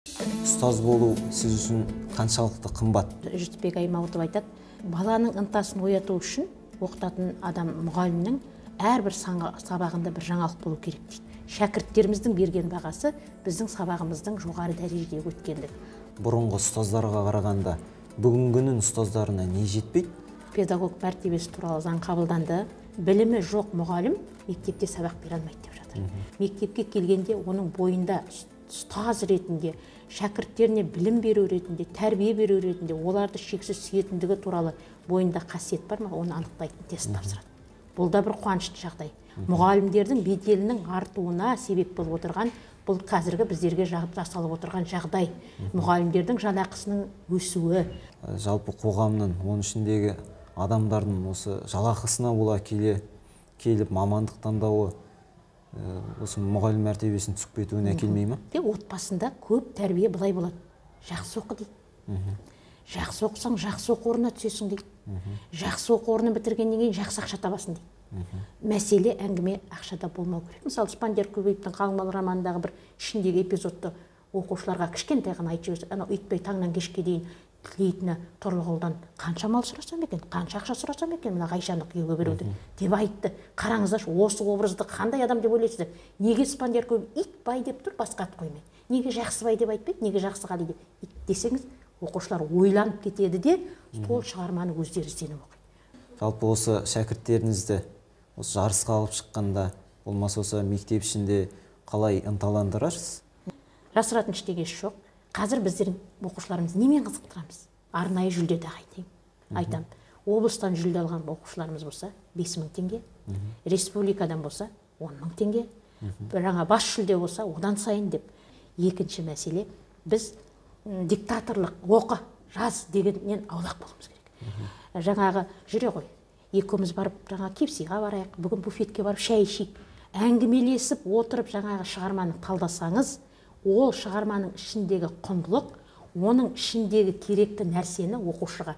Ұстаз болу сіз үшін қаншалықты қымбат? Жүсіпбек Аймауытов айтады, баланың ынтасын ояту үшін оқытатын адам мұғалімнің әрбір сабағында бір жаңалық болу керек дейді. Шәкірттеріміздің берген бағасы біздің сабағымыздың жоғары дәрежеде өткендігі. Бұрынғы ұстаздарға қарағанда бүгінгінің ұстаздарына не жетпейді? Педагог мәртебесі туралы заң қабылданды. Білімі жоқ мұғалім мектепте сабақ бере алмайды деп жатыр. Мектепке келгенде оның бойында ұстаз ретінде, шәкірттеріне білім беру ретінде, тәрбие беру ретінде, оларды шексіз сүйетіндігі туралы бойында қасиет бар ма, оны анықтайтын тест тапсырады. Бұл да бір қуанышты жағдай. Мұғалімдердің беделінің артуына себеп болып отырған, бұл қазіргі біздерге жасалып отырған жағдай. Мұғалімдердің жалақысының өсуі. Жалпы қоғамның, оның ішіндегі адамдардың осы жалақысына бола келіп мамандық таңдауы осы мұғалім мәртебесін түсіп кетуіне әкелмей ме? Отбасында көп тәрбие былай болады. Жақсы оқы дейді. Жақсы оқысаң, жақсы оқу орнына түсесің дейді. Жақсы оқу орнын бітіргеннен кейін жақсы ақша табасың дейді. Мәселе әңгіме ақшада болмау керек. Мысалы, Спандияр Көбеевтің Қалыңмал романындағы бір ішіндегі эпизодты оқушыларға кішкентай ғана айтып жіберсе, анау итбай таңнан кешке дейін тілейтіні Тұрлығұлдан қанша мал сұрасам екен, қанша ақша сұрасам екен, мына Ғайшаны күйеуге беруді деп айтты. Қараңыздаршы, осы образды қандай адам деп ойлайсыздар? Неге Спандияр Көбеев итбай деп тұр, басқа ат қоймай? Неге Жақсыбай деп айтпайды, неге Жақсығали деп? Ит десеңіз, оқушылар ойланып кетеді де, сол шығарманы өздері ізденіп оқиды. Жалпы осы шәкірттеріңізді осы жарысқа алып шыққанда, болмаса осы мектеп ішінде қалай ынталандырасыз? Жасыратын ештеңе жоқ. Қазір біздердің оқушыларымыз немен қызықтырамыз? Арнайы жүлдеде айтам. Облыстан жүлде алған оқушыларымыз болса 5.000 теңге, республикадан болса 10.000 теңге, жаңа бас жүлде болса одан сайын деп. Екінші мәселе, біз диктаторлық оқы, жаз дегеннен аулақ болуымыз керек. Жаңағы жүре ғой, екеуміз барып жаңа кепсиға барайық, бүгін буфетке барып шай ішейік, әңгімелесіп отырып жаңағы шығарманы талдасаңыз, ол шығарманың ішіндегі құндылық, оның ішіндегі керекті нәрсені оқушыға.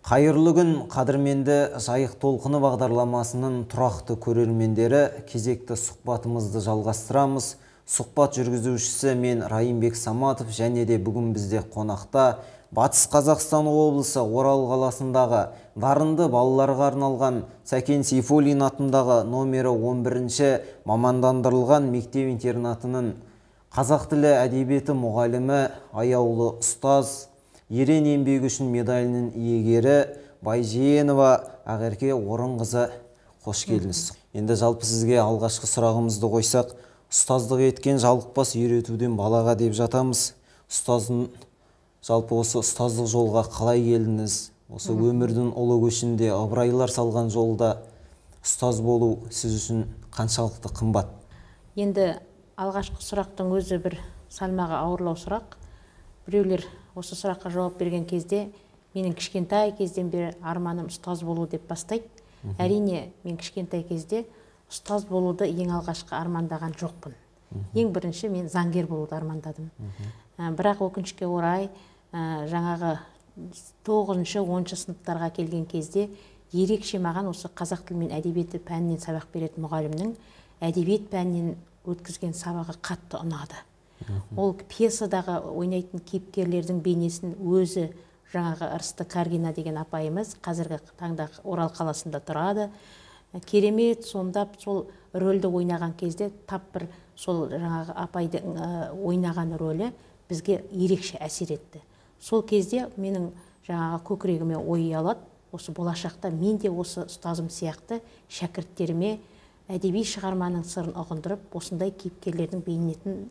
Қайырлы күн, қадірменді Жайық толқыны бағдарламасының тұрақты көрермендері, кезекті сұхбатымызды жалғастырамыз. Сұхбат жүргізушісі мен Райымбек Саматов, және де бүгін бізде қонақта Батыс Қазақстан облысы Орал қаласындағы дарынды балаларға арналған Сәкен Сейфуллин атындағы номері 11-ші мамандандырылған мектеп-интернатының қазақ тілі әдебиеті мұғалімі, аяулы ұстаз, ерен еңбегі үшін медалінің иегері Байженова Ақерке Орынқызы, қош келдіңіз. Енді жалпы сізге алғашқы сұрағымызды қойсақ, ұстаздық еткен жалықпас үйретуден балаға деп жатамыз. Ұстаздың жалпы осы ұстаздық жолға қалай келдіңіз? Осы өмірдің ұлы көшінде ыбырайлар салған жолда ұстаз болу сіз үшін қаншалықты қымбат? Енді алғашқы сұрақтың өзі бір салмағы ауырлау сұрақ. Біреулер осы сұраққа жауап берген кезде менің кішкентай кезден бері арманым ұстаз болу деп бастайды. Әрине, мен кішкентай кезде ұстаз болуды ең алғашқы армандаған жоқпын. Ең бірінші мен заңгер болуды армандадым. Бірақ өкінішке орай, жаңағы 9-10 сыныптарға келген кезде ерекше маған осы қазақ тілі мен әдебиеті пәнінен сабақ беретін мұғалімнің әдебиет пәнінен өткізген сабағы қатты ұнады. Ол пьесадағы ойнайтын кейіпкерлердің бейнесін өзі жаңағы Ырысты Каргина деген апайымыз қазіргі таңда Орал қаласында тұрады. Керемет сомдап сол рөлді ойнаған кезде тап бір сол жаңағы апайдың ойнаған рөлі бізге ерекше әсер етті. Сол кезде менің жаңағы көкірегіме ой алады, осы болашақта мен де осы ұстазым сияқты шәкірттеріме әдеби шығарманың сырын ұғындырып, осындай кейіпкерлердің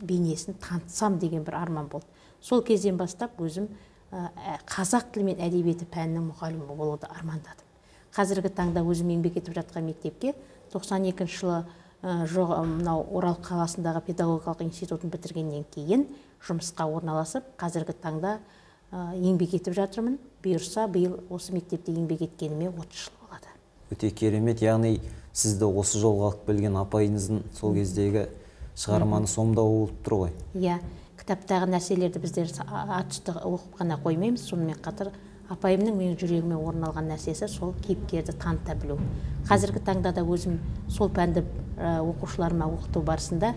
бейнесін танытсам деген бір арман болды. Сол кезден бастап өзім қазақ тілі мен әдебиеті пәнінің мұғалімі болуды армандадым. Қазіргі таңда өзім еңбек етіп жатқан мектепке 92 жылы мынау Орал қаласындағы педагогикалық институтын бітіргеннен кейін жұмысқа орналасып, қазіргі таңда еңбек етіп жатырмын. Бұйырса, биыл осы мектепте еңбек еткеніме 30 жыл болады. Өте керемет, яғни сізді осы жолға алып келген апайыңыздың сол кездегі шығарманы сомдауы болып тұр ғой. Иә, кітаптағы нәрселерді біздер атүсті оқып қана қоймаймыз, сонымен қатар апайымның менің жүрегіме орын алған нәрсесі сол кейіпкерді таныта білу. Қазіргі таңда да өзім сол пәнді оқушыларыма оқыту барысында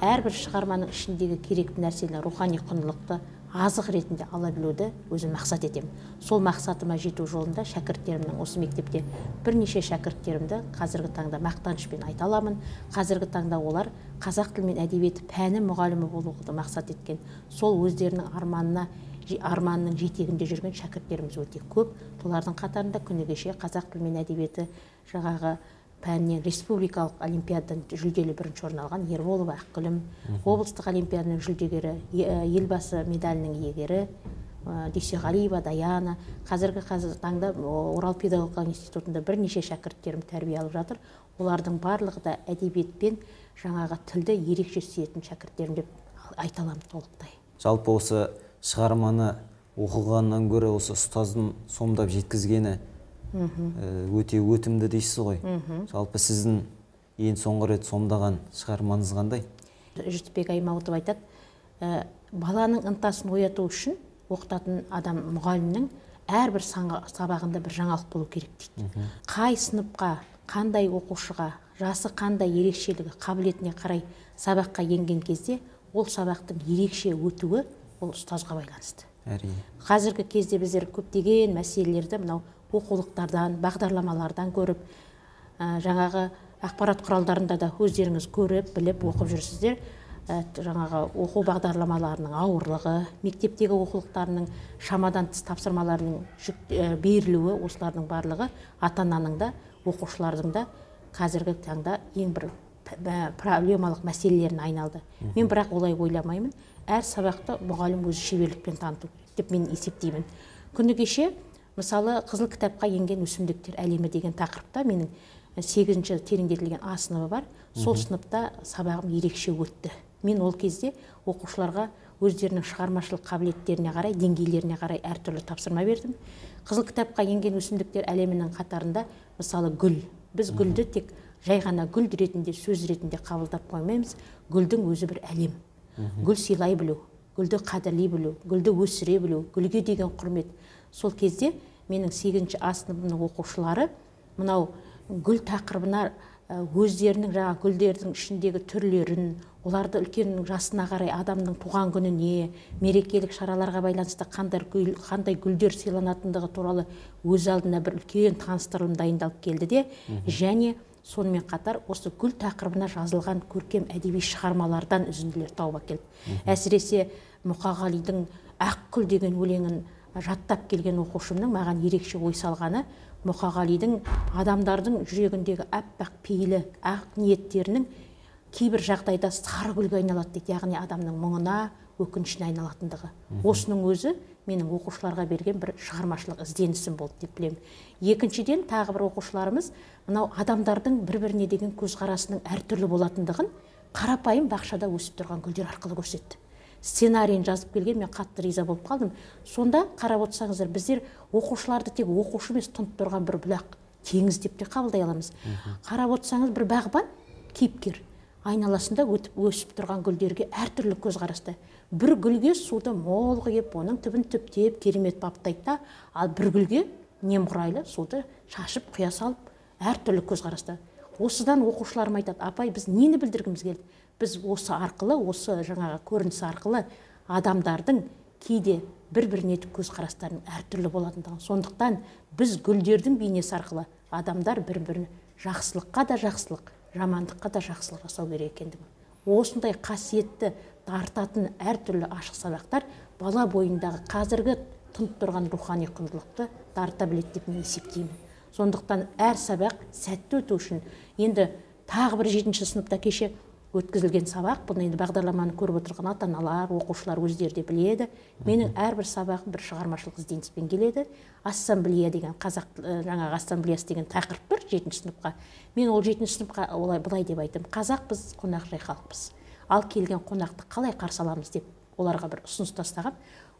әрбір шығарманың ішіндегі керекті нәрсені, рухани құндылықты азық ретінде ала білуді өзім мақсат етемін. Сол мақсатыма жету жолында шәкірттерімнің, осы мектепте бірнеше шәкірттерімді қазіргі таңда мақтанышпен айта аламын. Қазіргі таңда олар қазақ тілі мен әдебиеті пәні мұғалімі болуды мақсат еткен. Сол өздерінің арманының жетегінде жүрген шәкірттеріміз өте көп. Олардың қатарында күні кеше қазақ тілі мен әдебиеті жаңағы пәнінен республикалық олимпиададан жүлделі бірінші орын алған Ерболова Ақгүлім, облыстық олимпиаданың жүлдегері, елбасы медалінің иегері Дүйсеғалиева Даяна. Қазіргі таңда Орал педагогикалық институтында бірнеше шәкірттерім тәрбие алып жатыр. Олардың барлығы да әдебиетпен жаңағы тілді ерекше сүйетін шәкірттерім деп айта аламын толықтай. Жалпы осы шығарманы оқығаннан гөрі осы ұстаздың сомдап жеткізгені өте өтімді дейсіз ғой. Жалпы сіздің ең соңғы рет сомдаған шығармаңыз қандай? Жүсіпбек Аймауытов айтады, баланың ынтасын ояту үшін оқытатын адам мұғалімнің әрбір сабағында бір жаңалық болу керек дейді. Қай сыныпқа, қандай оқушыға, жасы қандай ерекшелігі, қабілетіне қарай сабаққа енген кезде ол сабақтың ерекше өтуі ол ұстазға байланысты. Қазіргі кезде біздер көптеген мәселелерді мынау оқулықтардан, бағдарламалардан көріп, жаңағы ақпарат құралдарында да өздеріңіз көріп, біліп, оқып жүрсіздер. Жаңағы оқу бағдарламаларының ауырлығы, мектептегі оқулықтарының шамадан тыс тапсырмаларының берілуі, осылардың барлығы ата-ананың да, оқушылардың да қазіргі таңда ең бір проблемалық мәселелеріне айналды. Мен бірақ олай ойламаймын. Әр сабақты мұғалім өзі шеберлікпен таныту деп мен есептеймін. Күні кеше мысалы қызыл кітапқа енген өсімдіктер әлемі деген тақырыпта менің 8-ші тереңдетілген А сыныбы бар. Сол сыныпта сабағым ерекше өтті. Мен ол кезде оқушыларға өздерінің шығармашылық қабілеттеріне қарай, деңгейлеріне қарай әртүрлі тапсырма бердім. Қызыл кітапқа енген өсімдіктер әлемінің қатарында мысалы гүл. Біз гүлді тек жай ғана гүл ретінде, сөз ретінде қабылдап қоймаймыз. Гүлдің өзі бір әлем. Гүл сыйлай білу, гүлді қадірлей білу, гүлді өсіре білу, гүлге деген құрмет. Сол кезде менің 8-ші А сыныбының оқушылары мынау гүл тақырыбына өздерінің жаңа гүлдердің ішіндегі түрлерін, оларды үлкен жасына қарай адамның туған күніне, мерекелік шараларға байланысты қандай гүлдер сыйланатындығы туралы өз алдына бір үлкен таныстырылым дайындалып келді де, және сонымен қатар осы гүл тақырыбына жазылған көркем әдеби шығармалардан үзінділер тауып әкелді. Әсіресе Мұқағалидың Ақгүл деген өлеңін жаттап келген оқушымның маған ерекше ой салғаны, Мұқағалидың адамдардың жүрегіндегі аппақ пейілі, ақ ниеттерінің кейбір жағдайда сары гүлге айналады дейді, яғни адамның мұңына, өкінішіне айналатындығы. Осының өзі менің оқушыларға берген бір шығармашылық ізденісім болды деп білемін. Екіншіден, тағы бір оқушыларымыз мынау адамдардың бір-біріне деген көзқарасының әртүрлі болатындығын қарапайым бақшада өсіп тұрған гүлдер арқылы көрсетті. Сценарийін жазып келген, мен қатты риза болып қалдым. Сонда қарап отырсаңыздар, біздер оқушыларды тек оқушы емес, тұнып тұрған бір бұлақ, теңіз деп те қабылдай аламыз. Қарап отырсаңыз, бір бағбан кейіпкер айналасында өсіп тұрған гүлдерге әртүрлі көзқарасты. Бір гүлге суды мол құйып, оның түбін түптеп, керемет баптайды, ал бір гүлге немқұрайлы суды шашып, құя салып, әртүрлі көзқарасты. Осыдан оқушыларым айтады, апай, біз нені білдіргіміз келді? Біз осы арқылы, осы жаңағы көрініс арқылы адамдардың кейде бір-біріне көзқарастарының әртүрлі болатындығын. Сондықтан біз гүлдердің бейнесі арқылы адамдар бір-біріне жақсылыққа да жақсылық, жамандыққа да жақсылық жасау керек екендігін. Осындай қасиетті тартатын әртүрлі ашық сабақтар бала бойындағы қазіргі тұнып тұрған рухани құндылықты тарта біледі деп мен есептеймін. Сондықтан әр сабақ сәтті өту үшін енді тағы бір 7-ші сыныпта кеше өткізілген сабақ, бұны енді бағдарламаны көріп отырған ата-аналар, оқушылар өздері де біледі. Менің әрбір сабағым бір шығармашылық ізденіспен келеді. Ассамблея деген, қазақ жаңағы ассамблеясы деген тақырып бір 7-ші сыныпқа. Мен ол 7-ші сыныпқа былай деп айтым: қазақ біз қонақжай халықпыз. Ал келген қонақты қалай қарсы аламыз деп оларға бір ұсыныс тастағам.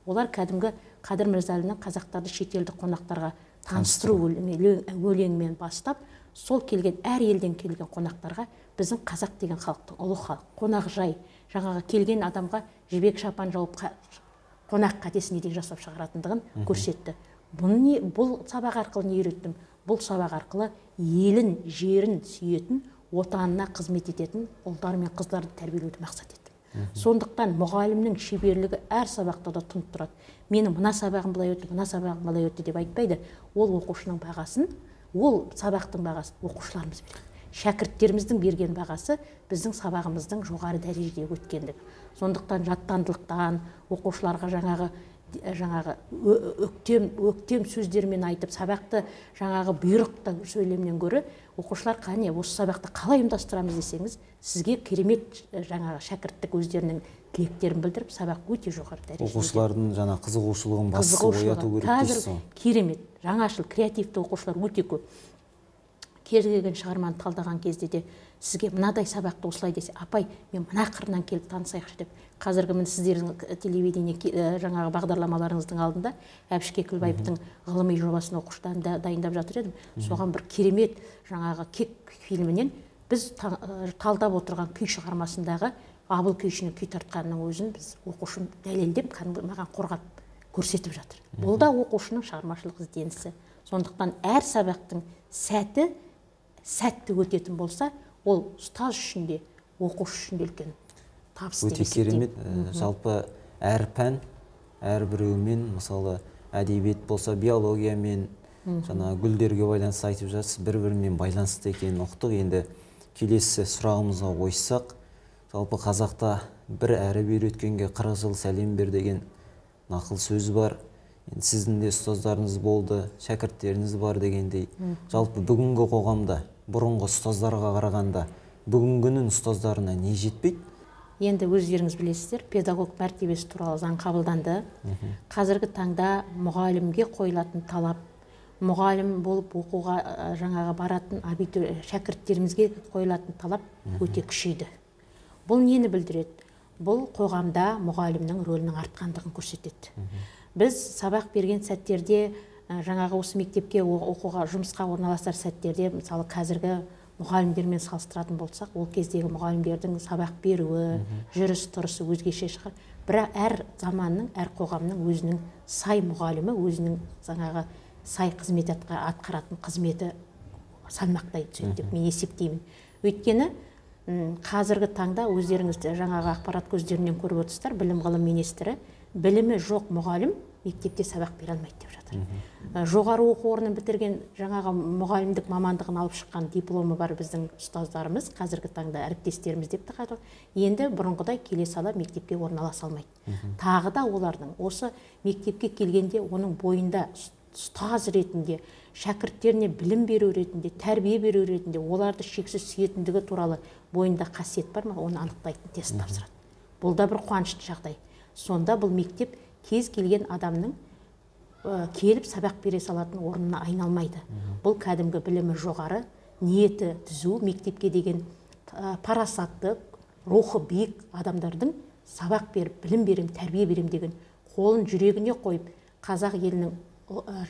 Олар кәдімгі Қадыр Мырзалиннің қазақтарды шетелдік қонақтарға таныстыру өлеңімен бастап, сол келген әр елден келген қонақтарға біздің қазақ деген халықтың ұлы халық, қонақжай жаңағы келген адамға жібек шапан жауып қонақ қатесін неден жасап шығаратындығын көрсетті. Бұл сабақ арқылы не үйреттім? Бұл сабақ арқылы елін, жерін сүйетін, отанына қызмет ететін ұлдар мен қыздарды тәрбиелеуді мақсат еттім. Сондықтан мұғалімнің шеберлігі әр сабақта да тұнып тұрады. Менің мына сабағым былай өтті, мына сабағым былай өтті деп айтпайды. Ол оқушының бағасын, ол сабақтың бағасын оқушыларымыз береді. Шәкірттеріміздің берген бағасы біздің сабағымыздың жоғары дәрежеде өткендігі. Сондықтан жаттандылықтан оқушыларға жаңағы өктем сөздермен айтып, сабақты жаңағы бұйрықта сөйлемнен гөрі оқушылар қане осы сабақты қалай ұйымдастырамыз десеңіз, сізге керемет жаңағы шәкірттік өздерінің тілектерін білдіріп, сабақ өте жоғары дәрежеде. Оқушылардың жаңа қызығушылығын басты ояту керек дейсіз ғой. Керемет, жаңашыл, креативті оқушылар өте көп. Кез келген шығарманы талдаған кезде де сізге мынадай сабақты осылай десе, апай, мен мына қырынан келіп танысайықшы деп. Қазіргі міне сіздердің телевидение жаңағы бағдарламаларыңыздың алдында Әбіш Кекілбаевтың ғылыми жобасын оқушыдан дайындап жатыр едім. Соған бір керемет жаңағы Кек фильмінен біз талдап отырған күй шығармасындағы Абыл күйшінің күй тартқанының өзін біз оқушым дәлелдеп, маған қорғап көрсетіп жатыр. Бұл да оқушының шығармашылық ізденісі. Сондықтан әр сабақтың сәтті өтетін болса, ол ұстаз үшін де, оқушы үшін де үлкен табыс деп есептеймін. Өте керемет. Жалпы әр пән, әр біреумен, мысалы әдебиет болса биологиямен, жаңа гүлдерге байланысты айтып жатсыз, бір-бірімен байланысты екенін ұқтық. Енді келесі сұрағымызға ойыссақ, жалпы қазақта бір әріп үйреткенге 40 жыл сәлем бер деген нақыл сөз бар. Сіздің де ұстаздарыңыз болды, шәкірттеріңіз бар дегендей. Жалпы бүгінгі қоғамда бұрынғы ұстаздарға қарағанда бүгінгінің ұстаздарына не жетпейді? Енді өздеріңіз білесіздер, педагог мәртебесі туралы заң қабылданды. Қазіргі таңда мұғалімге қойылатын талап, мұғалім болып оқуға жаңағы баратын шәкірттерімізге қойылатын талап өте күшейді. Бұл нені білдіреді? Бұл қоғамда мұғалімнің рөлінің артқандығын көрсетеді. Біз сабақ берген сәттерде, жаңағы осы мектепке оқуға, жұмысқа орналасар сәттерде, мысалы қазіргі мұғалімдермен салыстыратын болсақ, ол кездегі мұғалімдердің сабақ беруі, жүріс тұрысы өзгеше шығар. Бірақ әр заманның, әр қоғамның өзінің сай мұғалімі, өзінің жаңағы сай қызмет атқаратын қызметі салмақтай түседі деп мен есептеймін. Өйткені қазіргі таңда өздеріңіз жаңағы ақпарат көздерінен көріп отырсыздар, білім ғылым министрі білімі жоқ мұғалім мектепте сабақ бере алмайды деп жатыр. Жоғары оқу орнын бітірген жаңағы мұғалімдік мамандығын алып шыққан дипломы бар біздің ұстаздарымыз қазіргі таңда әріптестеріміз деп тағады. Енді бұрынғыдай келе сала мектепке орналаса алмайды. Тағы да олардың осы мектепке келгенде оның бойында ұстаз ретінде, шәкірттеріне білім беру ретінде, тәрбие беру ретінде, оларды шексіз сүйетіндігі туралы бойында қасиет бар ма, оны анықтайтын тест тапсырады. Бұл да бір қуанышты жағдай. Сонда бұл мектеп кез келген адамның келіп сабақ бере салатын орнына айналмайды. Бұл кәдімгі білімі жоғары, ниеті түзу, мектепке деген парасатты, рухы биік адамдардың сабақ беріп, білім берем, тәрбие берем деген қолын жүрегіне қойып, қазақ елінің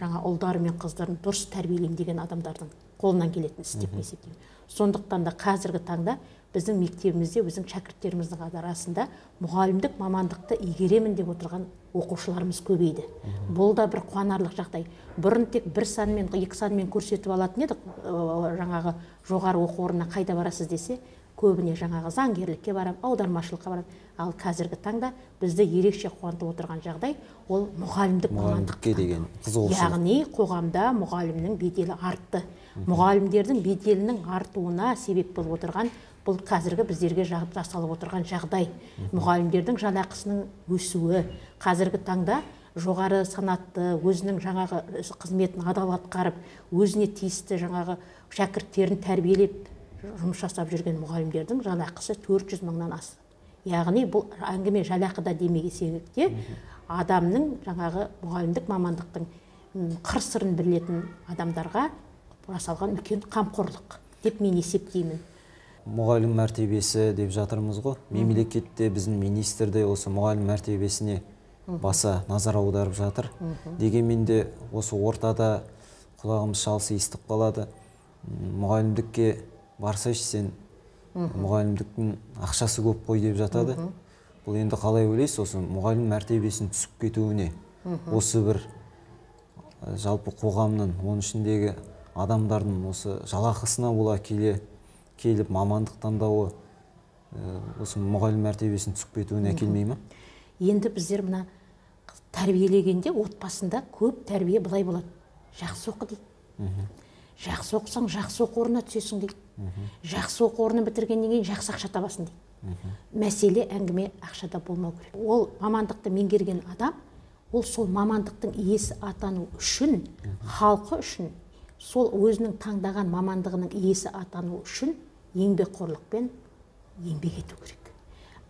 жаңа ұлдары мен қыздарын дұрыс тәрбиелеймін деген адамдардың қолынан келетін іс деп есептеймін. Сондықтан да қазіргі таңда біздің мектебімізде, біздің шәкірттеріміздің арасында мұғалімдік мамандықты игеремін деп отырған оқушыларымыз көбейді. Бұл да бір қуанарлық жағдай. Бұрын тек бір санмен, екі санмен көрсетіп алатын едік, жаңағы жоғары оқу орнына қайда барасыз десе, көбіне жаңағы заңгерлікке барам, аудармашылыққа барам. Ал қазіргі таңда бізді ерекше қуантып отырған жағдай ол мұғалімдік мамандыққа деген қызығушылық. Яғни қоғамда мұғалімнің беделі артты. Мұғалімдердің беделінің артуына себеп болып отырған бұл қазіргі біздерге жасалып отырған жағдай. Мұғалімдердің жалақысының өсуі, қазіргі таңда жоғары санатты, өзінің жаңағы қызметін адал атқарып, өзіне тиісті жаңағы шәкірттерін тәрбиелеп жұмыс жасап жүрген мұғалімдердің жалақысы 400 мыңнан асты. Яғни бұл әңгіме жалақыда демесек те, адамның жаңағы мұғалімдік мамандықтың қыр-сырын білетін адамдарға жасалған үлкен қамқорлық деп мен есептеймін. Мұғалім мәртебесі деп жатырмыз ғой. Мемлекетте біздің министрде осы мұғалім мәртебесіне баса назар аударып жатыр. Дегенмен де осы ортада құлағымыз шалса естіп қалады. Мұғалімдікке барсайшы сен мұғалімдіктің ақшасы көп қой деп жатады. Бұл енді қалай ойлайсыз, осы мұғалім мәртебесінің түсіп кетуіне, осы бір жалпы қоғамның, оның ішіндегі адамдардың осы жалақысына бола келіп мамандық таңдауы осы мұғалім мәртебесінің түсіп кетуіне әкелмей ме? Енді біздер мына тәрбиелегенде отбасында көп тәрбие былай болады. Жақсы оқы дейді. Жақсы оқысаң, жақсы оқу орнына түсесің дейді. Жақсы оқу орнын бітіргеннен кейін жақсы ақша табасың дейді. Мәселе әңгіме ақшада болмау керек. Ол мамандықты меңгерген адам, ол сол мамандықтың иесі атану үшін, халқы үшін, сол өзінің таңдаған мамандығының иесі атану үшін еңбекқорлықпен еңбек ету керек.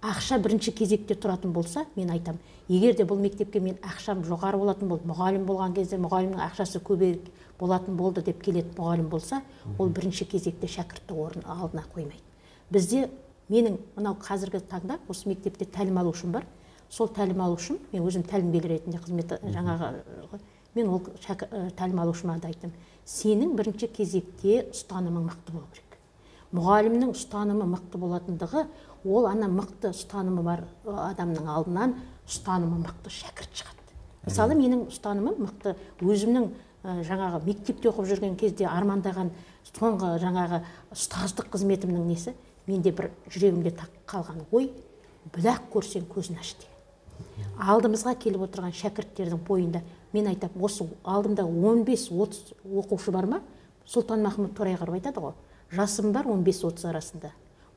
Ақша бірінші кезекте тұратын болса, мен айтам, егер де бұл мектепке мен ақшам жоғары болатын болды, мұғалім болған кезде мұғалімнің ақшасы көбірек болатын болды деп келетін мұғалім болса, ол бірінші кезекте шәкіртті орын алдына қоймайды. Бізде менің мынау қазіргі таңда осы мектепте тәлім алушым бар. Сол тәлім алушым, мен өзім тәлімгер ретінде қызмет мен ол тәлім алушыма да айттым, сенің бірінші кезекте ұстанымың мықты болу керек. Мұғалімнің ұстанымы мықты болатындығы, ол ана мықты ұстанымы бар адамның алдынан ұстанымы мықты шәкірт шығады. Мысалы, менің ұстанымым мықты, өзімнің жаңағы мектепте оқып жүрген кезде армандаған соңғы жаңағы ұстаздық қызметімнің несі, менде бір жүрегімде қалған ой, бұлақ көрсең көзін аш деген. Алдымызға келіп отырған шәкірттердің бойында мен айтам, осы алдымда 15-30 оқушы бар ма? Сұлтанмахмұт Торайғаров айтады ғой, жасым бар 15-30 арасында.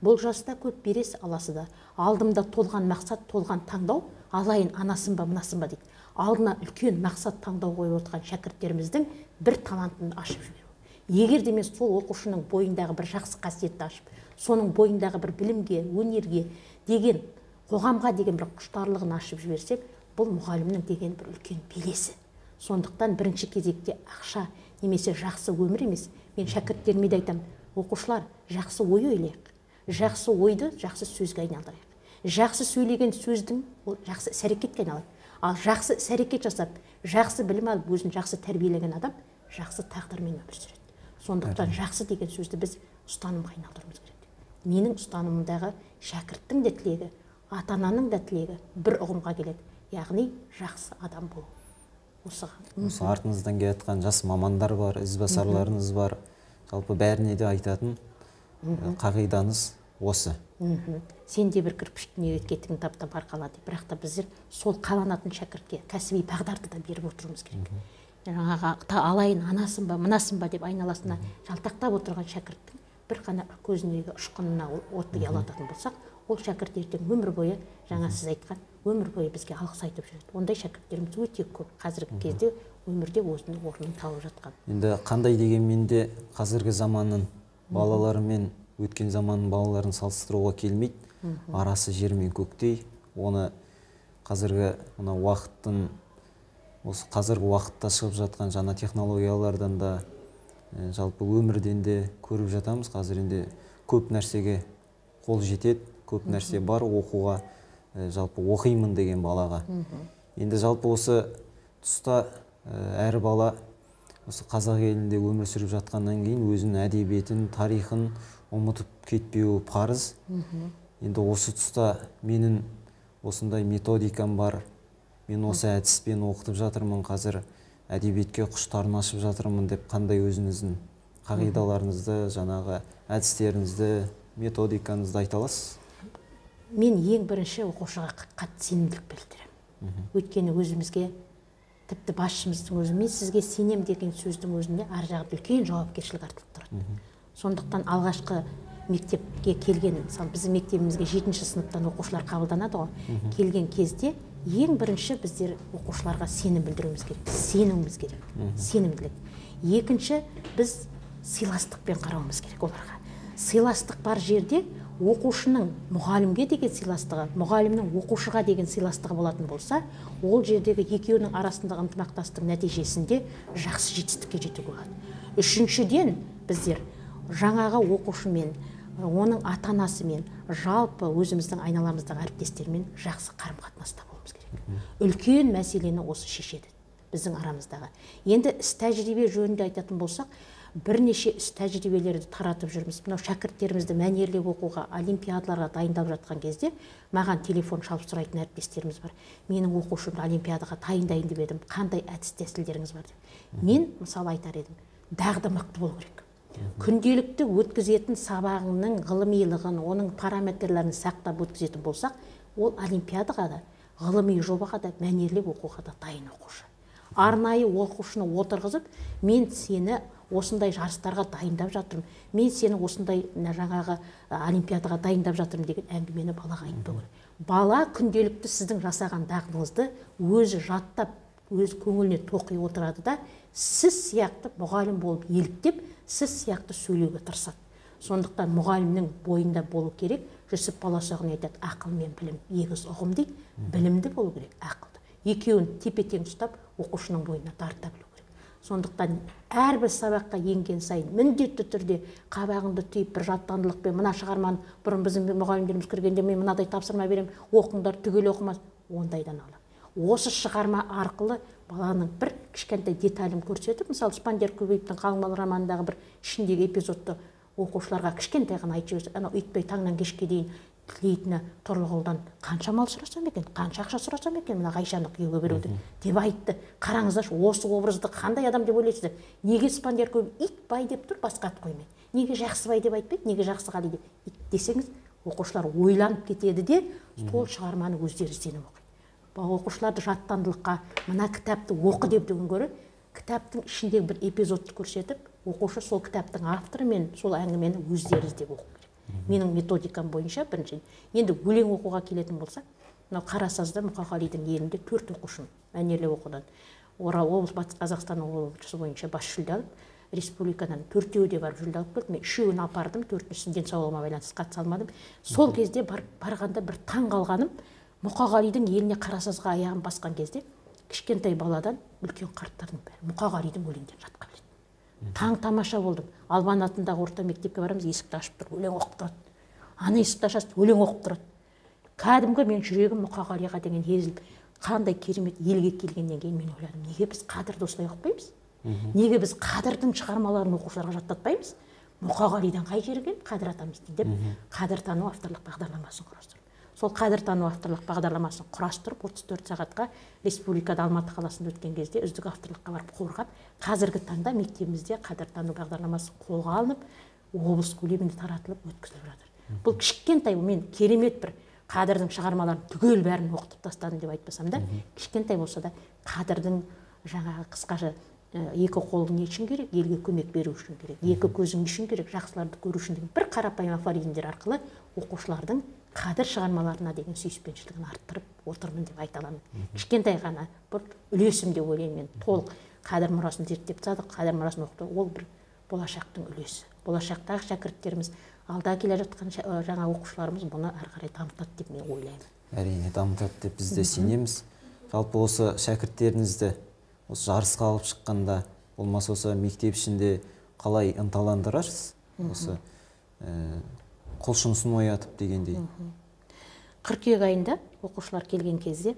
Бұл жаста көп бересі аласы да. Алдымда толған мақсат, толған таңдау, алайын анасын ба, мынасын ба дейді. Алдына үлкен мақсат таңдау қойып отырған шәкірттеріміздің бір талантын ашып жіберу. Егер де мен сол оқушының бойындағы бір жақсы қасиетті ашып, соның бойындағы бір білімге, өнерге деген, қоғамға деген бір құштарлығын ашып жіберсек, бұл мұғалімнің деген бір үлкен белесі. Сондықтан бірінші кезекте ақша немесе жақсы өмір емес. Мен шәкірттеріме де айтам, оқушылар, жақсы ой ойлайық. Жақсы ойды жақсы сөзге айналдырайық. Жақсы сөйлеген сөздің ол жақсы іс-әрекетке айналады. Ал жақсы іс-әрекет жасап, жақсы білім алып, өзін жақсы тәрбиелеген адам жақсы тағдырмен өмір сүреді. Сондықтан жақсы деген сөзді біз ұстанымға айналдыруымыз керек. Менің ұстанымымдағы шәкірттің де тілегі, ата-ананың да тілегі бір ұғымға келеді. Яғни жақсы адам болу. Осы артыңыздан келе жатқан жас мамандар бар, ізбасарларыңыз бар. Жалпы бәріне де айтатын қағидаңыз осы. Сен де бір кірпіштің үйреткетігін таптап арқала деп, бірақ та біздер сол қаланатын шәкіртке кәсіби бағдарды да беріп отыруымыз керек. Жаңағы алайын анасын ба, мынасын ба деп айналасына жалтақтап отырған шәкірттің бір қана көзіндегі ұшқынына отты ұялататын болсақ, ол шәкірт ертең өмір бойы, жаңа сіз айтқан, өмір бойы бізге алғыс айтып жүреді. Ондай шәкірттеріміз өте көп қазіргі кезде өмірде өзінің орнын тауып жатқан. Енді қандай дегенмен де қазіргі заманның балалары мен өткен заманның балаларын салыстыруға келмейді. Арасы жер мен көктей. Оны қазіргі уақыттың, осы қазіргі уақытта шығып жатқан жаңа технологиялардан да, жалпы өмірден де көріп жатамыз. Қазір енді көп нәрсеге қол жетеді, көп нәрсе бар оқуға, жалпы оқимын деген балаға. Енді жалпы осы тұста әр бала осы қазақ елінде өмір сүріп жатқаннан кейін өзінің әдебиетін, тарихын ұмытып кетпеуі парыз. Енді осы тұста менің осындай методикам бар, мен осы әдіспен оқытып жатырмын, қазір әдебиетке құштарын ашып жатырмын деп қандай өзіңіздің қағидаларыңызды, жаңағы әдістеріңізді, методикаңызды айта аласыз? Мен ең бірінші оқушыға қатты сенімділік білдіремін. Өйткені өзімізге, тіпті басшымыздың өзі, мен сізге сенем деген сөздің өзінде ар жағында үлкен жауапкершілік артылып тұрады. Сондықтан алғашқы мектепке келген, біздің мектебімізге 7-ші сыныптан оқушылар қабылданады ғой. Келген кезде ең бірінші біздер оқушыларға сенім білдіруіміз керек, сенуіміз керек, сенімділік. Екінші, біз сыйластықпен қарауымыз керек оларға. Сыйластық бар жерде оқушының мұғалімге деген сыйластығы, мұғалімнің оқушыға деген сыйластығы болатын болса, ол жердегі екеуінің арасындағы ынтымақтастық нәтижесінде жақсы жетістікке жетуге болады. Үшіншіден, біздер жаңағы оқушымен, оның ата-анасымен, жалпы өзіміздің айналамыздағы әріптестермен жақсы қарым-қатынаста болуымыз керек. Үлкен мәселені осы шешеді біздің арамыздағы. Енді іс тәжірибе жөнінде айтатын болсақ, бірнеше іс тәжірибелерді таратып жүрміз. Мынау шәкірттерімізді мәнерлеп оқуға, олимпиадаларға дайындап жатқан кезде маған телефон шалып сұрайтын әріптестеріміз бар. Менің оқушымды олимпиадаға дайындайын деп едім, қандай әдіс тәсілдеріңіз бар деп. Мен мысалы айтар едім, дағды мықты болу керек. Күнделікті өткізетін сабағының ғылымилығын, оның параметрлерін сақтап өткізетін болсақ, ол олимпиадаға да, ғылыми жобаға да, мәнерлеп оқуға да дайын оқушы. Арнайы оқушыны отырғызып, мен сені осындай жарыстарға дайындап жатырмын, мен сені осындай жаңағы олимпиадаға дайындап жатырмын деген әңгімені балаға айтпау керек. Бала күнделікті сіздің жасаған дағдыңызды өзі жаттап, өз көңіліне тоқи отырады да, сіз сияқты мұғалім болып еліктеп, сіз сияқты сөйлеуге тырысады. Сондықтан мұғалімнің бойында болу керек. Жүсіп Баласағұн айтады, ақыл мен білім егіз ұғым дейді. Білімді болу керек, ақылды. Екеуін тепе-тең ұстап, оқушының бойына тарта білу керек. Сондықтан әрбір сабаққа енген сайын міндетті түрде қабағыңды түйіп бір жаттандылықпен, мына шығарманы бұрын біздің мұғалімдеріміз кіргенде мен мынадай тапсырма беремін, оқыңдар, түгел оқымас, ондайдан алам. Осы шығарма арқылы баланың бір кішкентай деталін көрсетіп, мысалы Спандияр Көбеевтің Қалыңмал романындағы бір ішіндегі эпизодты оқушыларға кішкентай ғана айтып жіберсе, анау итбай таңнан кешке дейін тілейтіні Тұрлығұлдан қанша мал сұрасам екен, қанша ақша сұрасам екен, мына Ғайшаны күйеуге беруді деп айтты. Қараңыздаршы, осы образды қандай адам деп ойлайсыздар? Неге Спандияр Көбеев итбай деп тұр, басқа ат қоймайды? Неге Жақсыбай деп айтпайды, неге Жақсығали деп? Ит десеңіз, оқушылар ойланып кетеді де, сол шығарманы өздері ізденіп оқиды. Оқушыларды жаттандылыққа, мына кітапты оқы деп деген көрі, кітаптың ішіндегі бір эпизодты көрсетіп, оқушы сол кітаптың авторы мен сол әңгімені өздері іздеп оқу керек. Менің методикам бойынша бірінші. Енді өлең оқуға келетін болса, мынау Қарасазда Мұқағалидың елінде 4 оқушым мәнерлеп оқудан. Облыс Батыс Қазақстан облысы бойынша бас жүлде алып, республикадан 4-еуі де барып жүлде алып келді. Мен 3-еуін апардым, 4-шісін денсаулығыма байланысты қатыса алмадым. Сол кезде барғанда бір таң қалғаным, Мұқағалидың еліне Қарасазға аяғын басқан кезде кішкентай баладан үлкен қарттардың бәрі Мұқағалидың өлеңдерін жатқа біледі. Таң тамаша болдым. Албан атындағы орта мектепке барамыз, есікті ашып тұр, өлең оқып тұрады. Ана есікті ашасыз, өлең оқып тұрады. Кәдімгі мен жүрегім Мұқағалиға деген езіліп, қандай керемет елге келгеннен кейін мен ойладым, неге біз қадірді осылай оқытпаймыз? Неге біз қадірдің шығармаларын оқушыларға жаттатпаймыз? Мұқағалидан қай жерге қадір атамыз деп қадір тану авторлық бағдарламасын құрастырдым. Сол қадір тану авторлық бағдарламасын құрастырып 34 сағатқа республикада Алматы қаласында өткен кезде үздік авторлыққа барып қорғап, қазіргі таңда мектебімізде қадір тану бағдарламасы қолға алынып, облыс көлемінде таратылып өткізіліп жатыр. Бұл кішкентай, мен керемет бір қадірдің шығармаларын түгел бәрін оқытып тастадым деп айтпасам да, кішкентай болса да қадірдің жаңағы қысқаша екі қолың не үшін керек? Елге көмек беру үшін керек. Екі көзің не үшін керек? Жақсыларды көру үшін деген бір қарапайым афоризмдер арқылы оқушылардың қадір шығармаларына деген сүйіспеншілігін арттырып отырмын деп айта аламын. Кішкентай ғана бір үлесім деп ойлаймын мен. Толық қадір мұрасын зерттеп тастадық, қадір мұрасын оқыту, ол бір болашақтың үлесі. Болашақтағы шәкірттеріміз, алда келе жатқан жаңа оқушыларымыз бұны ары қарай дамытады деп мен ойлаймын. Әрине дамытады деп біз де сенеміз. Жалпы осы шәкірттеріңізді осы жарысқа алып шыққанда, болмаса осы мектеп ішінде қалай ынталандырасыз? Осы құлшынысын оятып дегендей. Қыркүйек айында оқушылар келген кезде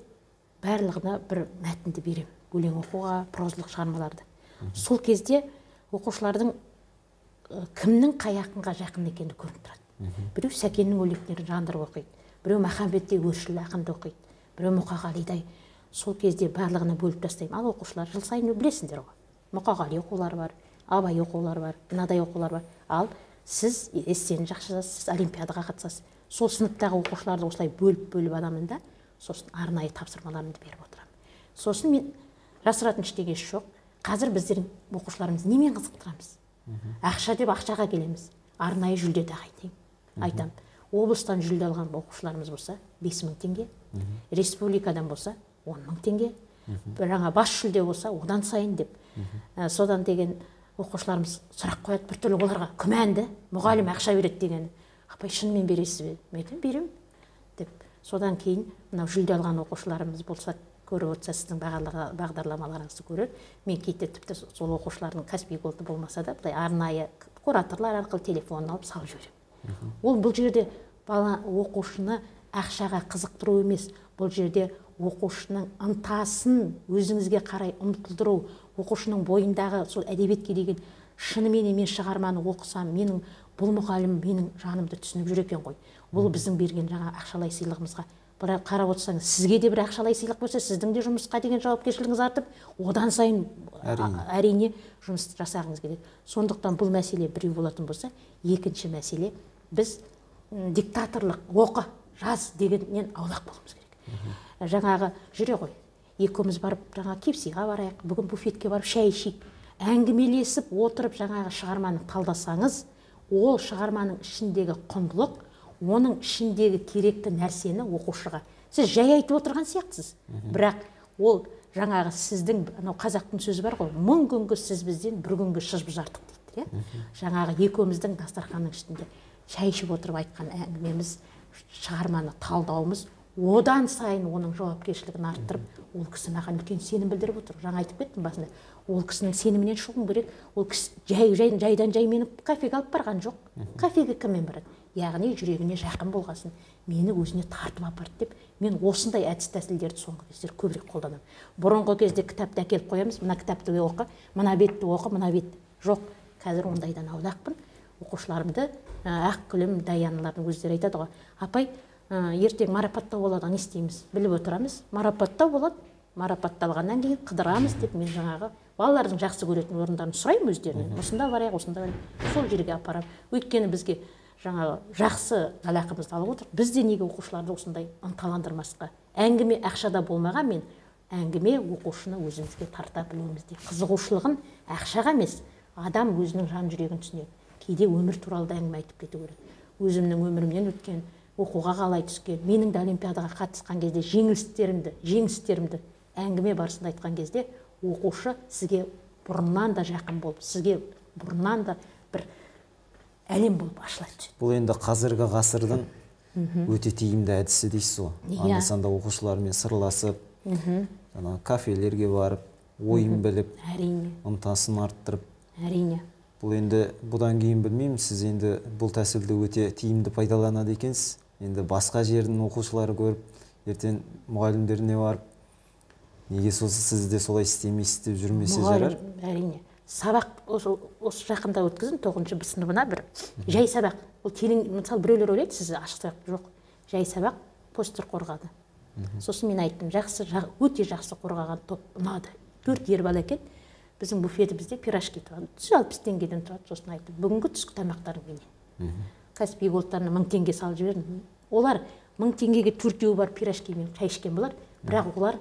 барлығына бір мәтінді берем. Өлең оқуға, прозалық шығармаларды. Сол кезде оқушылардың кімнің қай ақынға жақын екені көрініп тұрады. Біреу Сәкеннің өлеңдерін жандырып оқиды, біреу Махамбеттей өршіл ақынды оқиды, біреу Мұқағалидай. Сол кезде барлығына бөліп тастаймын. Ал оқушылар жыл сайын білесіңдер ғой. Мұқағали оқулары бар, Абай оқулары бар, мынадай оқулар бар. Ал сіз эссені жақсы жазасыз, сіз олимпиадаға қатысасыз. Сол сыныптағы оқушыларды осылай бөліп аламын да, сосын арнайы тапсырмаларымды беріп отырамын. Сосын мен жасыратын ештеңесі жоқ. Қазір біздердің оқушыларымыз немен қызықтырамыз? Ақша деп ақшаға келеміз. Арнайы жүлде айтамын. Облыстан жүлде алған оқушыларымыз болса 5.000 теңге, республикадан болса 10.000 теңге, жаңа бас жүлде болса одан сайын деп. Содан деген оқушыларымыз сұрақ қояды, біртүрлі оларға күмәнді, мұғалім ақша береді дегені. Апай, шынымен бересіз бе? Мен беремін деп. Содан кейін мынау жүлде алған оқушыларымыз болса, көріп отырса сіздің бағдарламаларыңызды көріп, мен кейде тіпті сол оқушылардың кәсіби голды болмаса да, бұлай арнайы кураторлар арқылы телефонын алып салып жіберемін. Ол бұл жерде бала оқушыны ақшаға қызықтыру емес, бұл жерде оқушының ынтасын өзіңізге қарай ұмтылдыру, оқушының бойындағы сол әдебиетке деген шынымен мен шығарманы оқысам, менің бұл мұғалім менің жанымды түсініп жүр екен ғой. Бұл біздің берген жаңа ақшалай сыйлығымызға. Бірақ қарап отырсаңыз, сізге де бір ақшалай сыйлық болса, сіздің де жұмысқа деген жауапкершілігіңіз артып, одан сайын әрине жұмыс жасағыңыз келеді. Сондықтан бұл мәселе біреу болатын болса, екінші мәселе біз диктаторлық оқы, жаз дегеннен аулақ болуымыз керек. Жаңағы жүре ғой, екеуміз барып, жаңа кепсиға барайық, бүгін буфетке барып шай ішейік, әңгімелесіп отырып жаңағы шығарманы талдасаңыз, ол шығарманың ішіндегі құндылық, оның ішіндегі керекті нәрсені оқушыға сіз жай айтып отырған сияқтысыз. Бірақ ол жаңағы сіздің, анау қазақтың сөзі бар ғой, 1000 күнгі сіз бізден 1 күнгі шыжбыз артық дейді. Жаңағы екеуміздің дастарханның үстінде шай ішіп отырып айтқан әңгімеміз, шығарманы талдауымыз одан сайын оның жауапкершілігін арттырып, ол кісі маған үлкен сенім білдіріп отыр. Жаңа айтып кеттім басында. Ол кісінің сенімінен шығуым керек. Ол кісі жайдан жай мені кафеге алып барған жоқ. Кафеге кіммен барады? Яғни жүрегіне жақын болғасын, мені өзіне тартып апарды деп, мен осындай әдіс тәсілдерді соңғы кездері көбірек қолданамын. Бұрынғы кезде кітапты әкеліп қоямыз, мына кітапты оқы, мына бетті оқы, мына бетті. Жоқ, қазір ондайдан аулақпын. Оқушыларымды Ақгүлім, Даянлардың өздері айтады ғой, апай, ертең марапаттау болады, не істейміз? Біліп отырамыз, марапаттау болады. Марапатталғаннан кейін қыдырамыз деп, мен жаңағы балалардың жақсы көретін орындарын сұраймын өздерінен. Осында барайық, осында барайық. Сол жерге апарамын. Өйткені бізге жаңағы жақсы жалақымызды алып отыр. Біз де неге оқушыларды осындай ынталандырмасқа? Әңгіме ақшада болмағанмен, әңгіме оқушыны өзімізге тарта білуімізде. Қызығушылығын ақшаға емес, адам өзінің жан жүрегін түсінеді. Кейде өмір туралы да әңгіме айтып кету керек. Өзімнің өмірімнен өткен, оқуға қалай түскен, менің де олимпиадаға қатысқан кезде жеңістерімді әңгіме барысында айтқан кезде, оқушы сізге бұрыннан да жақын болып, сізге бұрыннан да бір әлем болып ашыла түседі. Бұл енді қазіргі ғасырдың өте тиімді әдісі дейсіз ғой. Анда-санда оқушылармен сырласып, кафелерге барып, ойын біліп, ынтасын арттырып. Әрине. Бұл енді бұдан кейін білмеймін, сіз енді бұл тәсілді өте тиімді пайдаланады екенсіз. Енді басқа жердің оқушылары көріп, ертең мұғалімдеріне барып, неге сіз де солай істемейсіз деп жүрмесе жарар? Әрине. Сабақ осы жақында өткізін, 9-шы сыныбына бір жай сабақ. Ол мысалы біреулер ойлайды, сіз ашық сабақ жоқ. Жай сабақ постер қорғады. Сосын мен айттым, өте жақсы қорғаған топ ұнады. 4 ер бала екен. Біздің буфетімізде пирожки тұрады. 60 теңгеден тұрады. Сосын айттым, бүгінгі түскі тамақтарын менен. Каспий голдтарына 1000 теңге салып жібердім. Олар 1000 теңгеге 4-еуі бар пирожкимен шай ішкен болар. Бірақ олар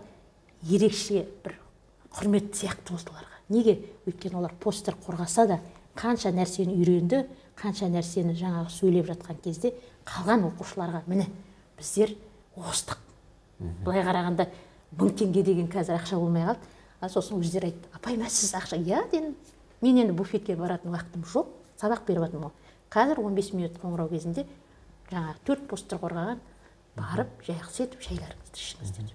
ерекше бір құрметті сияқты болды оларға. Неге? Өйткені олар постер қорғаса да, қанша нәрсені үйренді, қанша нәрсені жаңағы сөйлеп жатқан кезде қалған оқушыларға, міне, біздер остық. Былай қарағанда 1000 теңге деген қазір ақша болмай қалды. Сосын өздері айтты, апай, сіз ақша? Иә, дедім. Мен енді буфетке баратын уақытым жоқ, сабақ беріп жатырмын. Қазір 15 минут қоңырау кезінде жаңағы 4 постер қорғаған, барып, жақсы етіп, шайларыңызды ішіңіз деді.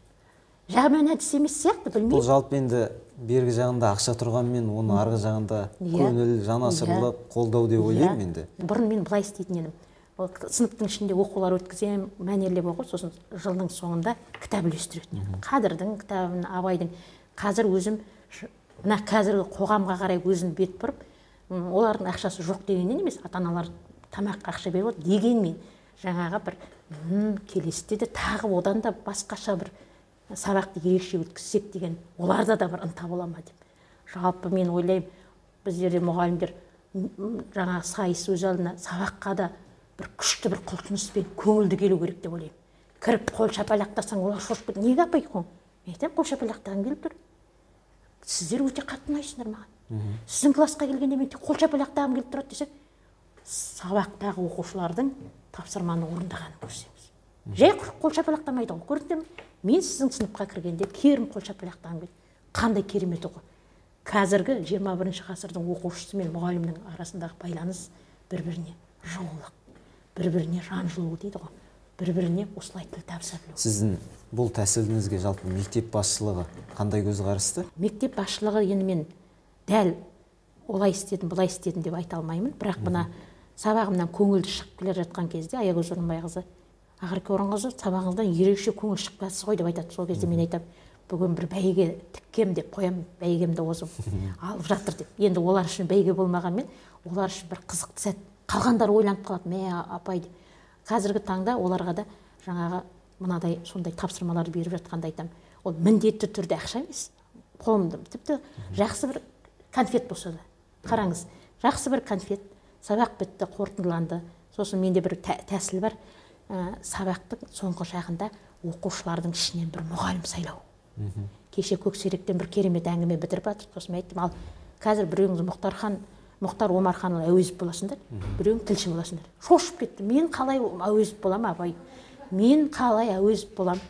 Жаман әдіс емес сияқты, білмеймін. Бұл жалпы енді бергі жағында ақша тұрғанмен, оны арғы жағында көңіл, жанашырлық, қолдау деп ойлаймын енді. Бұрын мен былай істейтін едім. Сыныптың ішінде оқулар өткізем, мәнерлеп оқу, сосын жылдың соңында кітап үлестіретін. Қадырдың кітабын, Абайдың. Қазір өзім, мына қазіргі қоғамға қарай өзін бет бұрып, олардың ақшасы жоқ дегеннен емес, ата-аналар тамаққа ақша беріп отыр дегенмен, жаңағы бір келесіде де тағы одан да басқаша бір сабақты ерекше өткізсек деген, оларда да бір ынта бола ма деп. Жалпы мен ойлаймын, біздерде мұғалімдер жаңағы сайыс өз алдына сабаққа да бір күшті бір құлшыныспен көңілді келу керек деп ойлаймын. Кіріп қол шапалақтасаң, олар шошып кетеді. Неге апай қоң? Мен айтамын, қол шапалақтағым келіп тұр. Сіздер өте қатты ұнайсыңдар маған. Сіздің классқа келгенде мен қол шапалақтағым келіп тұрады десек, сабақтағы оқушылардың тапсырманы орындағанын көрсеңіз. Жай қол шапалақтамайды ғой, көрдіңдер ме? Мен сіздің сыныпқа кіргенде керім қол шапалақтағым келді. Қандай керемет ғой. Қазіргі 21-ші ғасырдың оқушысы мен мұғалімнің арасындағы байланыс бір-біріне жылулық, бір-біріне жан жылуы дейді ғой. Бір-біріне осылай тіл табыса білу. Сіздің бұл тәсіліңізге жалпы мектеп басшылығы қандай көзқарасты? Мектеп басшылығы енді мен дәл олай істедім, бұлай істедім деп айта алмаймын. Бірақ мына сабағымнан көңілді шығып келе жатқан кезде Аягөз Орынбайқызы, Ақерке Орынқызы, сабағыңыздан ерекше көңіл шығып жатсыз ғой деп айтады. Сол кезде мен айтамын, бүгін бір бәйге тіккем деп қоям, бәйгемді озып алып жатыр деп. Енді олар үшін бәйге болмағанмен, олар үшін бір қызықты сәт. Қалғандар ойланып қалады, мә апай. Қазіргі таңда оларға да жаңағы мынадай сондай тапсырмаларды беріп жатқанда айтамын. Ол міндетті түрде ақша емес. Қолымда тіпті жақсы бір конфет болса да. Қараңыз, жақсы бір конфет, сабақ бітті, қорытындыланды. Сосын менде бір тәсіл бар. Сабақтың соңғы жағында оқушылардың ішінен бір мұғалім сайлау. Кеше Көксеректен бір керемет әңгіме бітіріп жатыр. Сосын айттым, ал қазір біреуіңіз Мұхтар Омарханұлы Әуезов боласыңдар, біреуің тілші боласыңдар. Шошып кетті. Мен қалай Әуезов болам, апай? Мен қалай Әуезов болам?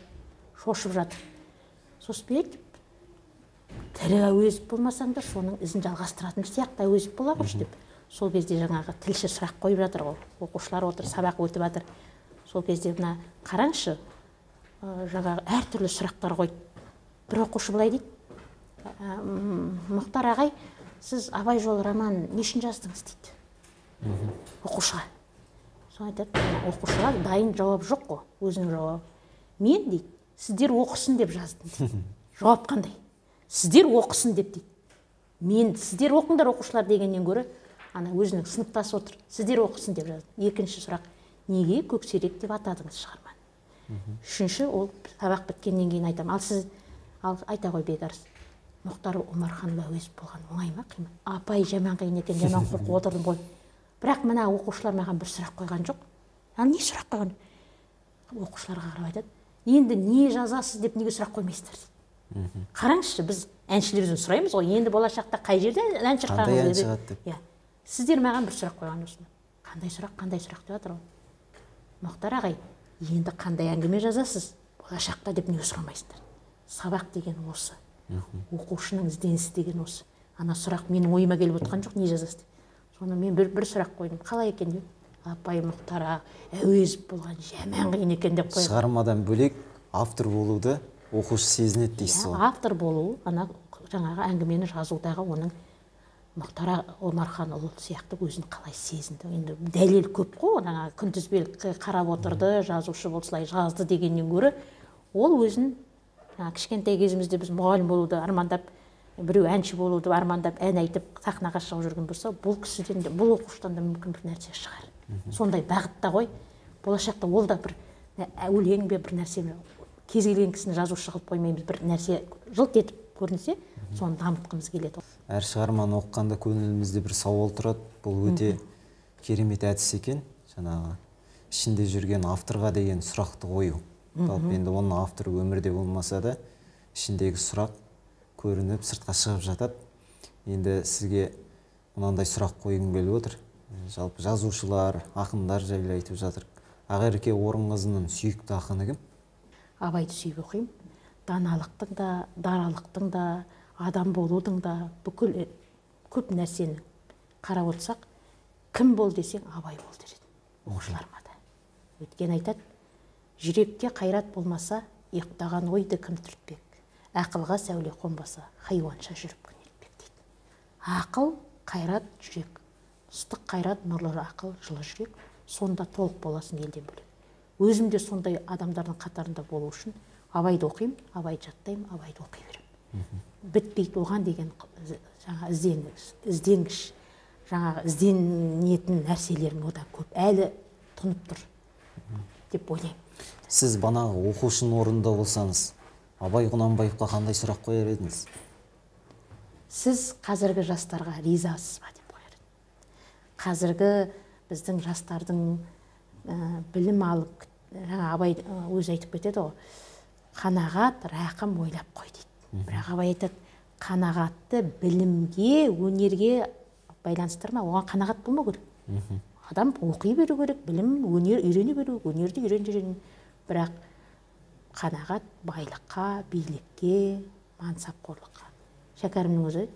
Шошып жатыр. Сосын айтып, тірі Әуезов болмасаң да соның ізін жалғастыратын сияқты Әуезов бола қойшы деп. Сол кезде жаңағы тілші сұрақ қойып жатыр ғой. Оқушылар отыр, сабақ өтіп жатыр. Сол кезде мына қараңызшы, жаңағы әртүрлі сұрақтар қойды. Бір оқушы былай дейді, Мұхтар ағай, сіз Абай жолы романын не үшін жаздыңыз дейді. Оқушыға. Соны айтады, оқушыға дайын жауап жоқ қой, өзінің жауабы. Мен дейді, сіздер оқысын деп жаздым дейді. Жауап қандай? Сіздер оқысын деп дейді. Мен сіздер оқыңдар оқушылар дегеннен гөрі, ана өзінің сыныптасы отыр, сіздер оқысын деп жаздым. Екінші сұрақ, неге Көксерек деп атадыңыз шығарманы? Үшінші, ол сабақ біткеннен кейін айтамын. Ал сіз айта ғой бекарыс. Мұхтар Омарханұлы Әуезов болған оңай ма, қиын? Апай жаман қиын екен, жаман қорқып отырдым ғой. Бірақ мына оқушылар маған бір сұрақ қойған жоқ. Ал не сұрақ қойған? Оқушыларға қарап айтады, енді не жазасыз деп неге сұрақ қоймайсыздар дейді. Қараңызшы, біз әншілерден сұраймыз ғой, енді болашақта қай жерде ән шырқағыңыз деп. Сіздер маған бір сұрақ қойған осында. Қандай сұрақ деп жатыр ғой. Мұхтар ағай, енді қандай әңгіме жазасыз болашақта деп неге сұрамайсыздар? Сабақ деген осы. Оқушының ізденісі деген осы. Ана сұрақ менің ойыма келіп отқан жоқ, не жазасыз деп. Соны мен бір сұрақ қойдым. Қалай екен деп. Апай Мұхтар Әуезов болған жаман қиын екен деп қойдым. Шығармадан бөлек автор болуды оқушы сезінеді дейсіз ғой. Автор болу, ана жаңағы әңгімені жазудағы оның Мұхтар Омарханұлы сияқты өзін қалай сезінді. Енді дәлел көп қой, жаңағы күнтізбелікке қарап отырды, жазушы болсылай жазды дегеннен гөрі, ол өзін кішкентай кезімізде біз мұғалім болуды армандап, біреу әнші болуды армандап, ән айтып сахнаға шығып жүрген болса, бұл кісіден де, бұл оқушыдан да мүмкін бір нәрсе шығар. Сондай бағытта ғой. Болашақта ол да бір өлең бе, бір нәрсе кез келген кісіні жазушы қылып қоймаймыз, бір нәрсе жылт етіп көрінсе, соны дамытқымыз келеді. Әр шығарманы оқығанда көңілімізде бір сауал тұрады. Бұл өте керемет әдіс екен. Жаңағы ішінде жүрген авторға деген сұрақты қою. Енді оның авторы өмірде болмаса да, ішіндегі сұрақ көрініп, сыртқа шығып жатады. Енді сізге мынандай сұрақ қойғым келіп отыр. Жалпы жазушылар, ақындар жайлы айтып жатыр. Ақерке Орынқызының сүйікті ақыны кім? Абайды сүйіп оқимын. Даналықтың да, даралықтың да, адам болудың да, бүкіл көп нәрсені қарап отырсақ, кім бол десең, Абай бол дер еді. Оқушыларыма да. Өткен айтады, жүректе қайрат болмаса, ұйықтаған ойды кім түртпек? Ақылға сәуле қонбаса, хайуанша жүріп күнелтпек дейді. Ақыл, қайрат, жүрек. Ыстық қайрат, нұрлы ақыл, жылы жүрек. Сонда толық боласын елден бөлек. Өзім де сондай адамдардың қатарында болу үшін Абайды оқимын, Абайды жаттаймын, Абайды оқи беремін. Бітпейді оған деген жаңа ізденгіш, жаңағы ізденетін нәрселерім одан көп. Әлі тұнып тұр деп ойлаймын. Сіз банағы оқушының орнында болсаңыз, Абай Құнанбаевқа қандай сұрақ қояр едіңіз? Сіз қазіргі жастарға ризасыз ба деп қояр едім. Қазіргі біздің жастардың білім алып, Абай өзі айтып кетеді ғой, қанағат, рақым ойлап қой дейді. Бірақ Абай айтады, қанағатты білімге, өнерге байланыстырма, оған қанағат болмау керек. Адам оқи беру керек, білім, өнер үйрене беру, өнерді үйрене. Бірақ қанағат байлыққа, билікке, мансапқорлыққа. Шәкәрімнің өзі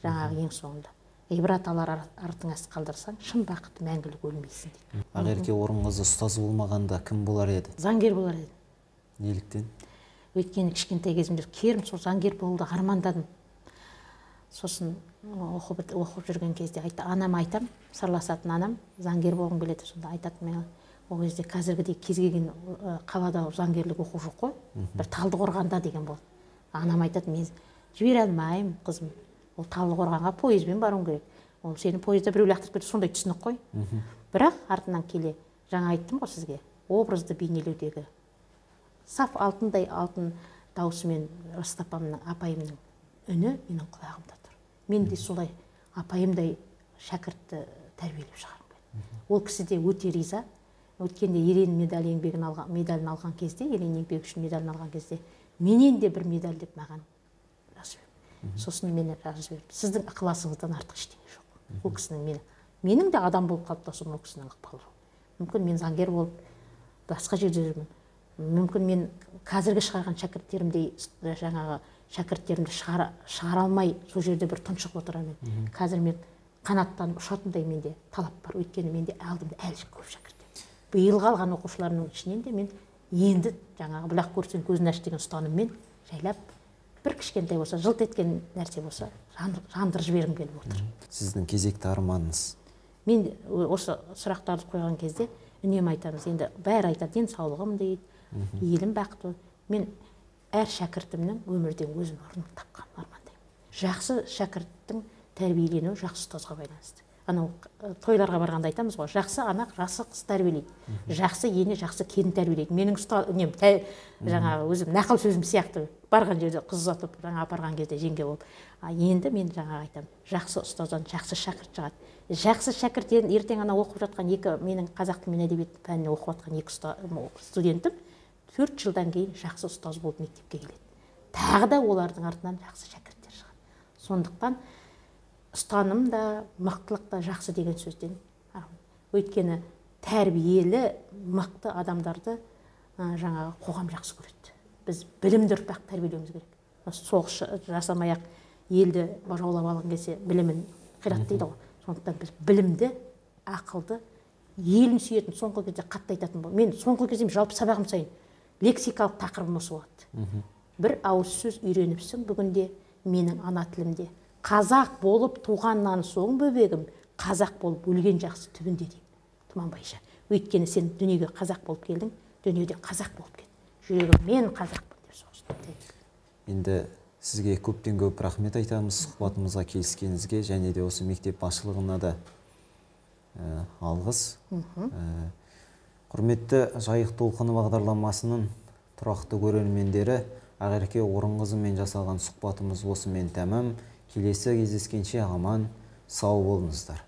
жаңағы ең соңында. Ғибрат алар артыңа қалдырсаң, шын бақыт мәңгілік өлмейсің дейді. Ақерке Орынқызы ұстаз болмағанда кім болар еді? Заңгер болар еді. Неліктен? Өйткені кішкентай кезімде керім сол заңгер болуды армандадым. Сосын оқып жүрген кезде анам айтам, сырласатын анам, заңгер болғым келеді. Сонда айтатын мен, ол кезде қазіргідей кез келген қалада заңгерлік оқу жоқ қой. Бір Талдықорғанда деген болды. Анам айтады, мен жібере алмаймын, қызым. Ол Талдықорғанға пойызбен баруым керек. Ол сені пойызда біреу лақтырып кетті, сондай түсінік қой. Бірақ артынан келе, жаңа айттым ғой сізге, образды бейнелеудегі саф алтындай алтын даусымен Растапамның апайымның үні менің құлағымда тұр. Мен де солай апайымдай шәкіртті тәрбиелеп шығарғым келді. Ол кісі де өте риза. Өткенде Ерен медалін алған кезде, Ерен еңбегі үшін медалін алған кезде, менен де бір медаль деп маған жазып берді. Сосын мені жазып берді. Сіздің ықыласыңыздан артық ештеңе жоқ. Ол кісінің менің де адам болып қалыптасуым ол кісінің ықпалы жоқ. Мүмкін мен заңгер болып, басқа жерде жүрмін. Мүмкін мен қазіргі шығарған шәкірттерімдей жаңағы шәкірттерімді шығара алмай сол жерде бір тұншығып отырамын. Қазір мен қанаттанып ұшатындай менде талап бар. Өйткені менде алдымда әлі көп шәкірттер. Биылғы алған оқушыларымның ішінен де мен енді жаңағы бұлақ көрсең көзін аш деген ұстаныммен жайлап бір кішкентай болса, жылт еткен нәрсе болса, жандырып жібергім келіп отыр. Сіздің кезекті арманыңыз? Мен осы сұрақтарды қойған кезде үнемі айтамыз, енді бәрі айтады, денсаулығым дейді, елім бақыты. Мен әр шәкіртімнің өмірден өзінің орнын тапқан армандаймын. Жақсы шәкірттің тәрбиеленуі жақсы ұстазға байланысты. Анау тойларға барғанда айтамыз ғой, жақсы ана жақсы қыз тәрбиелейді, жақсы ене жақсы келін тәрбиелейді. Менің жаңағы өзім нақыл сөзім сияқты барған жерде қыз ұзатып жаңа апарған кезде жеңге болып. Енді мен жаңа айтамын, жақсы ұстаздан жақсы шәкірт шығады. Жақсы шәкірт ертең ана оқып жатқан менің қазақ тілі мен әдебиеті пәніне оқып жатқан екі студентім 4 жылдан кейін жақсы ұстаз болып мектепке келеді. Тағы да олардың артынан жақсы шәкірттер шығады. Сондықтан ұстаным да, мықтылық та жақсы деген сөзден. Өйткені тәрбиелі, мықты адамдарды жаңағы қоғам жақсы көреді. Біз білімді ұрпақ тәрбиелеуіміз керек. Соғыс жасамай-ақ елді жаулап алған кезде білімін қираттайды ғой. Сондықтан біз білімді, ақылды, елін сүйетін соңғы кезде қатты айтатын бол. Мен соңғы кезде жалпы сабағым сайын лексикалық тақырыбым осы болады. Бір ауыз сөз үйреніпсің бүгінде менің ана тілімде. Қазақ болып туғаннан соң бөбегім, қазақ болып өлген жақсы түбінде дейді Тұманбайша. Өйткені сен дүниеге қазақ болып келдің, дүниеден қазақ болып кет. Жүрегім мен қазақпын деп соғыстым. Енді сізге көптен көп рахмет айтамыз сұхбатымызға келіскеніңізге, және де осы мектеп басшылығына да алғыс. Құрметті Жайық толқыны бағдарламасының тұрақты көрермендері, Ақерке Орынқызымен жасалған сұхбатымыз осымен тәмам. Келесі кездескенше аман, сау болыңыздар.